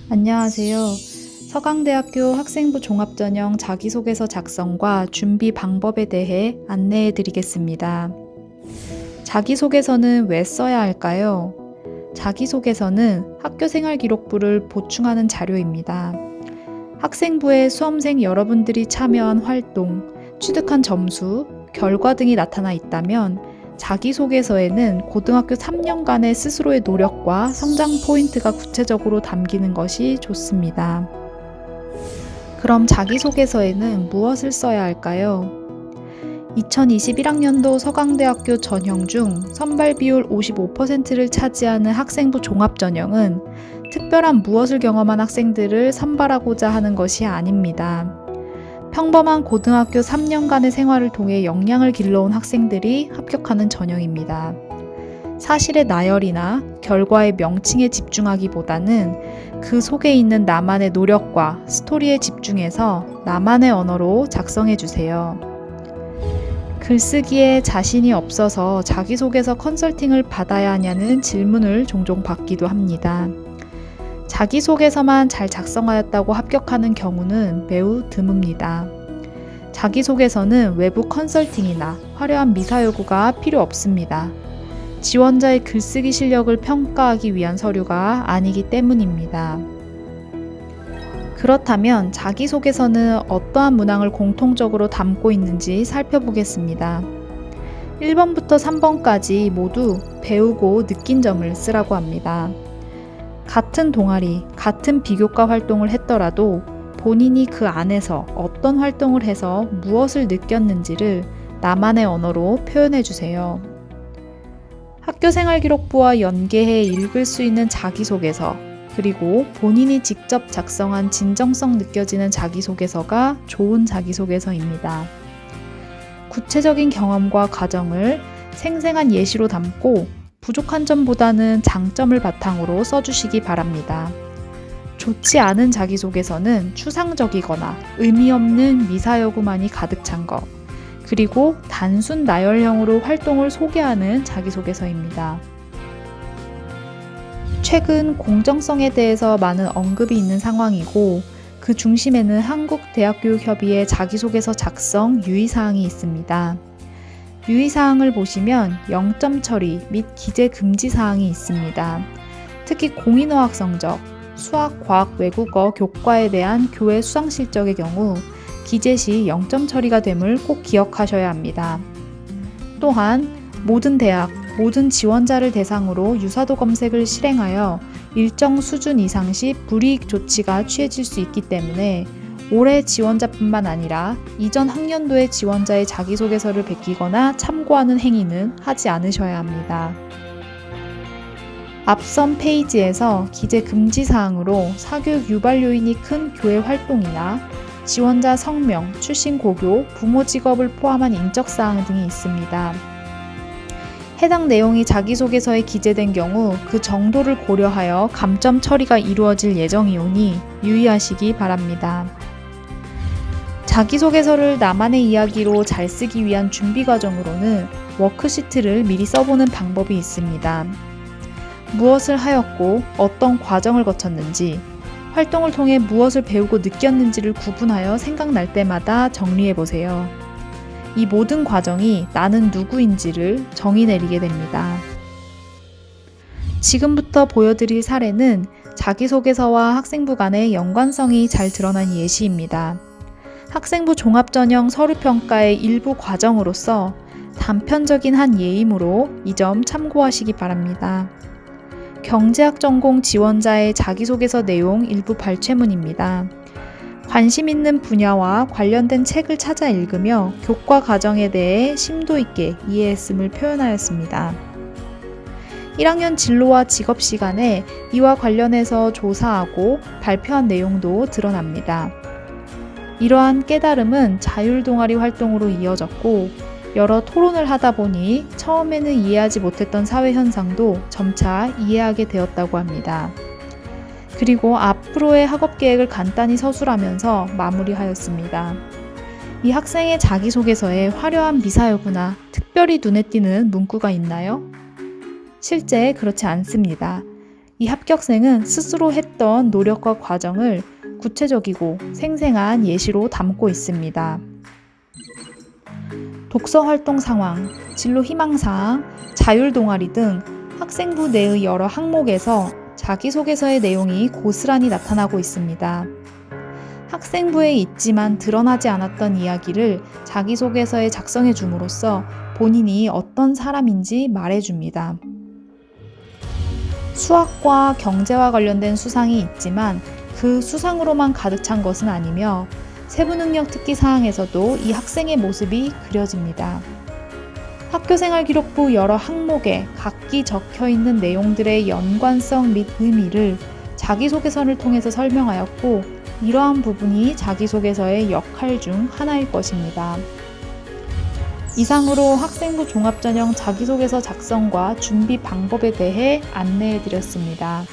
안녕하세요. 서강대학교 학생부 종합전형 자기소개서 작성과 준비 방법에 대해 안내해 드리겠습니다. 자기소개서는 왜 써야 할까요? 자기소개서는 학교생활기록부를 보충하는 자료입니다. 학생부에 수험생 여러분들이 참여한 활동, 취득한 점수, 결과 등이 나타나 있다면 자기소개서에는 고등학교 3년간의 스스로의 노력과 성장 포인트가 구체적으로 담기는 것이 좋습니다. 그럼 자기소개서에는 무엇을 써야 할까요? 2021학년도 서강대학교 전형 중 선발 비율 55%를 차지하는 학생부 종합전형은 특별한 무엇을 경험한 학생들을 선발하고자 하는 것이 아닙니다. 평범한 고등학교 3년간의 생활을 통해 역량을 길러온 학생들이 합격하는 전형입니다. 사실의 나열이나 결과의 명칭에 집중하기보다는 그 속에 있는 나만의 노력과 스토리에 집중해서 나만의 언어로 작성해 주세요. 글쓰기에 자신이 없어서 자기소개서 컨설팅을 받아야 하냐는 질문을 종종 받기도 합니다. 자기소개서만 잘 작성하였다고 합격하는 경우는 매우 드뭅니다. 자기소개서는 외부 컨설팅이나 화려한 미사여구가 필요 없습니다. 지원자의 글쓰기 실력을 평가하기 위한 서류가 아니기 때문입니다. 그렇다면 자기소개서는 어떠한 문항을 공통적으로 담고 있는지 살펴보겠습니다. 1번부터 3번까지 모두 배우고 느낀 점을 쓰라고 합니다. 같은 동아리, 같은 비교과 활동을 했더라도 본인이 그 안에서 어떤 활동을 해서 무엇을 느꼈는지를 나만의 언어로 표현해 주세요. 학교생활기록부와 연계해 읽을 수 있는 자기소개서, 그리고 본인이 직접 작성한 진정성 느껴지는 자기소개서가 좋은 자기소개서입니다. 구체적인 경험과 과정을 생생한 예시로 담고 부족한 점보다는 장점을 바탕으로 써주시기 바랍니다. 좋지 않은 자기소개서는 추상적이거나 의미 없는 미사여구만이 가득 찬 것, 그리고 단순 나열형으로 활동을 소개하는 자기소개서입니다. 최근 공정성에 대해서 많은 언급이 있는 상황이고 그 중심에는 한국대학교협의회 자기소개서 작성 유의사항이 있습니다. 유의사항을 보시면 0점 처리 및 기재 금지 사항이 있습니다. 특히 공인어학 성적, 수학, 과학, 외국어, 교과에 대한 교회 수상 실적의 경우 기재 시 0점 처리가 됨을 꼭 기억하셔야 합니다. 또한 모든 대학, 모든 지원자를 대상으로 유사도 검색을 실행하여 일정 수준 이상 시 불이익 조치가 취해질 수 있기 때문에 올해 지원자뿐만 아니라 이전 학년도의 지원자의 자기소개서를 베끼거나 참고하는 행위는 하지 않으셔야 합니다. 앞선 페이지에서 기재 금지 사항으로 사교육 유발 요인이 큰 교회 활동이나 지원자 성명, 출신 고교, 부모 직업을 포함한 인적 사항 등이 있습니다. 해당 내용이 자기소개서에 기재된 경우 그 정도를 고려하여 감점 처리가 이루어질 예정이오니 유의하시기 바랍니다. 자기소개서를 나만의 이야기로 잘 쓰기 위한 준비 과정으로는 워크시트를 미리 써보는 방법이 있습니다. 무엇을 하였고 어떤 과정을 거쳤는지, 활동을 통해 무엇을 배우고 느꼈는지를 구분하여 생각날 때마다 정리해보세요. 이 모든 과정이 나는 누구인지를 정의 내리게 됩니다. 지금부터 보여드릴 사례는 자기소개서와 학생부 간의 연관성이 잘 드러난 예시입니다. 학생부 종합전형 서류평가의 일부 과정으로서 단편적인 한 예이므로 이 점 참고하시기 바랍니다. 경제학 전공 지원자의 자기소개서 내용 일부 발췌문입니다. 관심 있는 분야와 관련된 책을 찾아 읽으며 교과 과정에 대해 심도 있게 이해했음을 표현하였습니다. 1학년 진로와 직업 시간에 이와 관련해서 조사하고 발표한 내용도 드러납니다. 이러한 깨달음은 자율동아리 활동으로 이어졌고 여러 토론을 하다 보니 처음에는 이해하지 못했던 사회 현상도 점차 이해하게 되었다고 합니다. 그리고 앞으로의 학업 계획을 간단히 서술하면서 마무리하였습니다. 이 학생의 자기소개서에 화려한 미사여구나 특별히 눈에 띄는 문구가 있나요? 실제 그렇지 않습니다. 이 합격생은 스스로 했던 노력과 과정을 구체적이고 생생한 예시로 담고 있습니다. 독서 활동 상황, 진로 희망사항, 자율 동아리 등 학생부 내의 여러 항목에서 자기소개서의 내용이 고스란히 나타나고 있습니다. 학생부에 있지만 드러나지 않았던 이야기를 자기소개서에 작성해 줌으로써 본인이 어떤 사람인지 말해줍니다. 수학과 경제와 관련된 수상이 있지만 그 수상으로만 가득 찬 것은 아니며 세부능력 특기 사항에서도 이 학생의 모습이 그려집니다. 학교생활 기록부 여러 항목에 각기 적혀 있는 내용들의 연관성 및 의미를 자기소개서를 통해서 설명하였고, 이러한 부분이 자기소개서의 역할 중 하나일 것입니다. 이상으로 학생부 종합전형 자기소개서 작성과 준비 방법에 대해 안내해 드렸습니다.